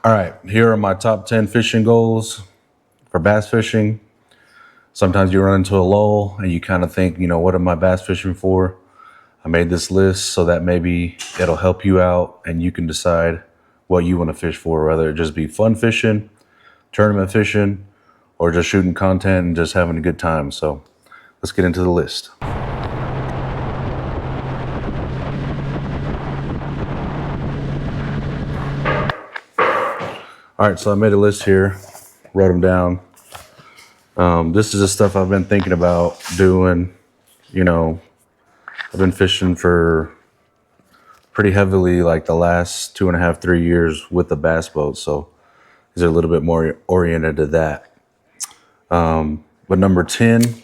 All right, here are my top 10 fishing goals for bass fishing. Sometimes you run into a lull and you kind of think, what am I bass fishing for? I made this list so that maybe it'll help you out and you can decide what you want to fish for, whether it just be fun fishing, tournament fishing, or just shooting content and just having a good time. So let's get into the list. All right, so I made a list here, wrote them down. This is the stuff I've been thinking about doing. I've been fishing for pretty heavily like the last 2.5, 3 years with the bass boat. So these are a little bit more oriented to that. But number 10,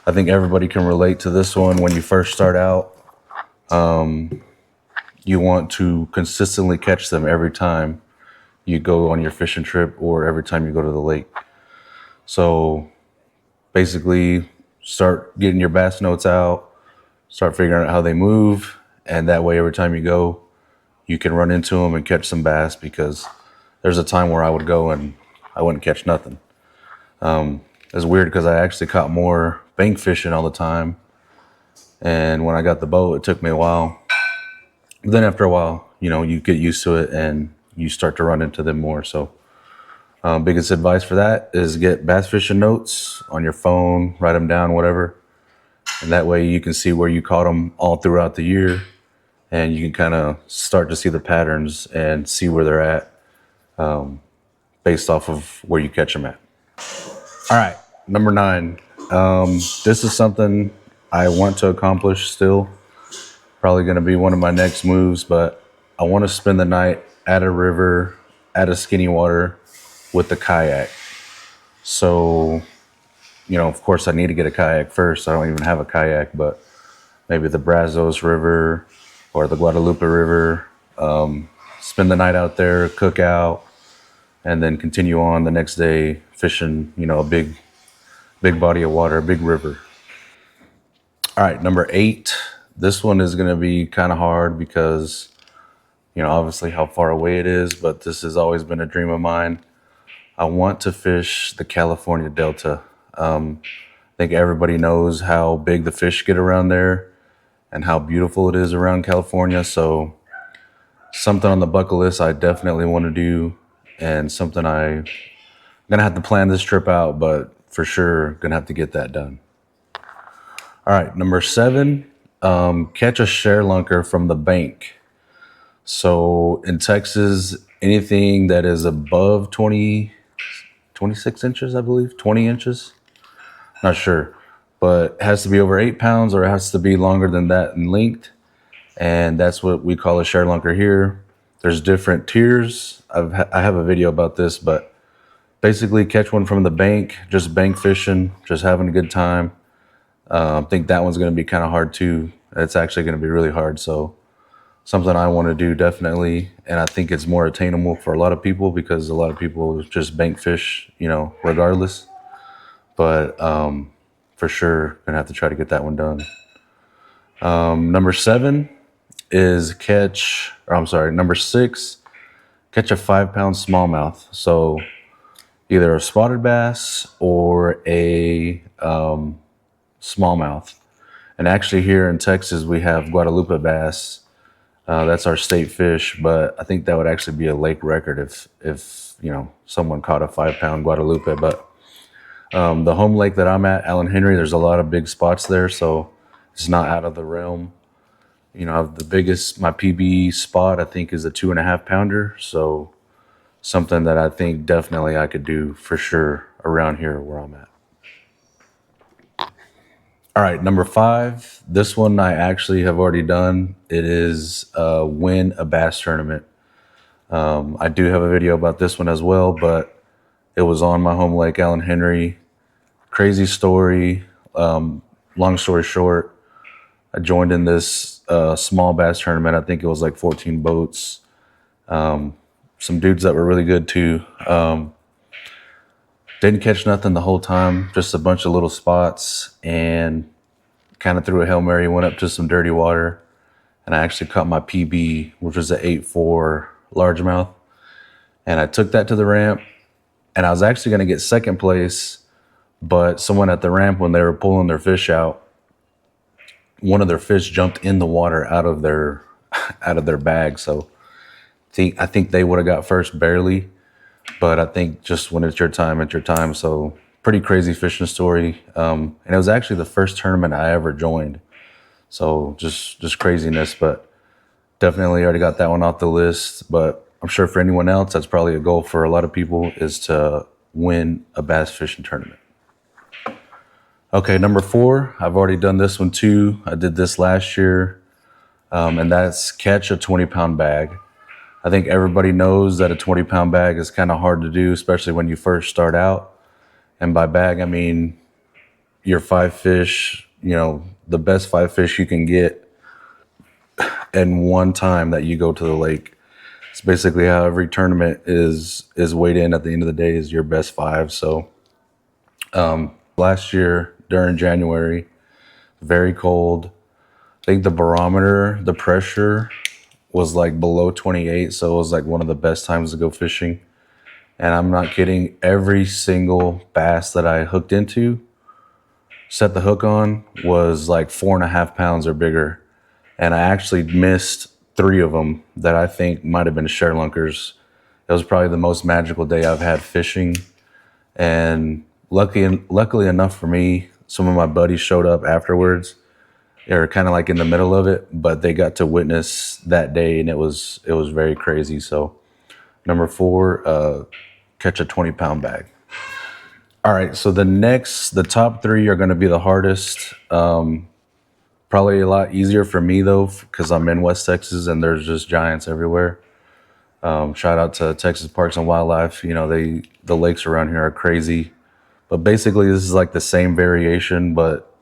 I think everybody can relate to this one. When you first start out, you want to consistently catch them every time you go on your fishing trip or every time you go to the lake. So basically start getting your bass notes out, start figuring out how they move, and that way every time you go, you can run into them and catch some bass, because there's a time where I would go and I wouldn't catch nothing. It's weird because I actually caught more bank fishing all the time, and when I got the boat, it took me a while. But then after a while, you get used to it and you start to run into them more. So biggest advice for that is get bass fishing notes on your phone, write them down, whatever. And that way you can see where you caught them all throughout the year, and you can kind of start to see the patterns and see where they're at based off of where you catch them at. All right, number 9. This is something I want to accomplish still. Probably going to be one of my next moves, but I want to spend the night at a river, at a skinny water with the kayak. So, of course I need to get a kayak first. I don't even have a kayak, but maybe the Brazos River or the Guadalupe River. Spend the night out there, cook out, and then continue on the next day fishing, a big body of water, a big river. All right, number 8. This one is going to be kind of hard because, obviously how far away it is, but this has always been a dream of mine. I want to fish the California Delta. I think everybody knows how big the fish get around there and how beautiful it is around California. So something on the bucket list I definitely want to do, and something I'm going to have to plan this trip out, but for sure going to have to get that done. All right, number 7, catch a ShareLunker from the bank. So in Texas, anything that is above 26 inches, I believe, 20 inches, not sure, but it has to be over 8 pounds, or it has to be longer than that in length. And that's what we call a ShareLunker here. There's different tiers. I have a video about this, but basically catch one from the bank, just bank fishing, just having a good time. I think that one's going to be kind of hard too. It's actually going to be really hard. So something I want to do definitely, and I think it's more attainable for a lot of people because a lot of people just bank fish, regardless. But for sure, gonna have to try to get that one done. Number 7 is number 6, catch a 5-pound smallmouth. So either a spotted bass or a smallmouth. And actually here in Texas, we have Guadalupe bass. That's our state fish, but I think that would actually be a lake record if someone caught a 5-pound Guadalupe. But the home lake that I'm at, Allen Henry, there's a lot of big spots there, so it's not out of the realm. The biggest, my PB spot, I think, is a 2.5 pounder. So something that I think definitely I could do for sure around here where I'm at. All right, number 5. This one I actually have already done. It is win a bass tournament. I do have a video about this one as well, but it was on my home lake, Allen Henry. Crazy story. Long story short, I joined in this small bass tournament. I think it was like 14 boats. Some dudes that were really good too. Didn't catch nothing the whole time, just a bunch of little spots, and kind of threw a Hail Mary, went up to some dirty water, and I actually caught my PB, which was an 8.4 largemouth. And I took that to the ramp, and I was actually going to get second place, but someone at the ramp, when they were pulling their fish out, one of their fish jumped in the water out of their bag. So I think they would have got first barely, but I think just when it's your time, it's your time. So pretty crazy fishing story. And it was actually the first tournament I ever joined. So just craziness, but definitely already got that one off the list. But I'm sure for anyone else, that's probably a goal for a lot of people, is to win a bass fishing tournament. Okay, number 4, I've already done this one too. I did this last year, and that's catch a 20-pound bag. I think everybody knows that a 20-pound bag is kind of hard to do, especially when you first start out. And by bag, I mean your 5 fish, the best 5 fish you can get in one time that you go to the lake. It's basically how every tournament is weighed in at the end of the day, is your best 5. So last year during January, very cold. I think the barometer, the pressure was like below 28. So it was like one of the best times to go fishing. And I'm not kidding, every single bass that I hooked into, set the hook on, was like 4.5 pounds or bigger. And I actually missed 3 of them that I think might have been sharelunkers. It was probably the most magical day I've had fishing. And luckily enough for me, some of my buddies showed up afterwards. They were kind of like in the middle of it, but they got to witness that day, and it was very crazy. So number 4, catch a 20-pound bag. All right, so the top 3 are going to be the hardest. Probably a lot easier for me though, because I'm in West Texas and there's just giants everywhere. Shout out to Texas Parks and Wildlife. The lakes around here are crazy. But basically, this is like the same variation, but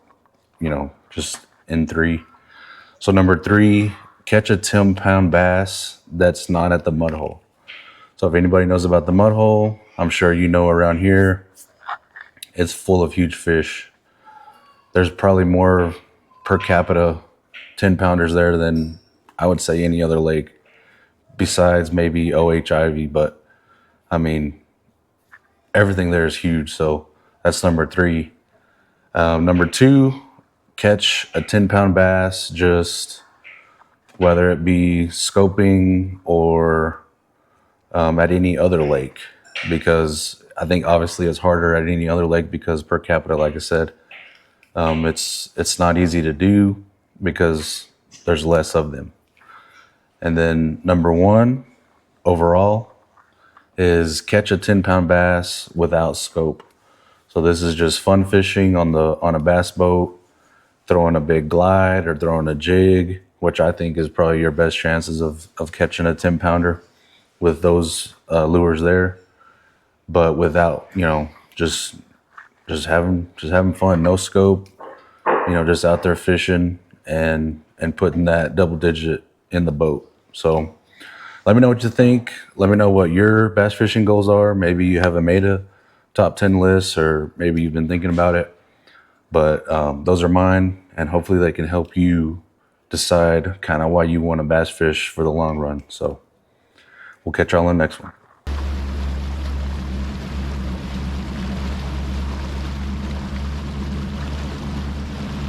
just in 3. So number 3, catch a 10-pound bass that's not at the mud hole. So if anybody knows about the mud hole, I'm sure around here, it's full of huge fish. There's probably more per capita 10-pounders there than I would say any other lake, besides maybe OH-Ivy. But I mean, everything there is huge. So that's number 3. Number 2, catch a 10-pound bass, just whether it be scoping or at any other lake, because I think obviously it's harder at any other lake because per capita, like I said, it's not easy to do because there's less of them. And then number 1 overall is catch a 10-pound bass without scope. So this is just fun fishing on a bass boat, throwing a big glide or throwing a jig, which I think is probably your best chances of catching a 10-pounder with those lures there. But without, just having fun, no scope, just out there fishing and putting that double digit in the boat. So let me know what you think. Let me know what your bass fishing goals are. Maybe you haven't made a top 10 list, or maybe you've been thinking about it. But those are mine, and hopefully they can help you decide kind of why you want to bass fish for the long run. So we'll catch y'all in the next one.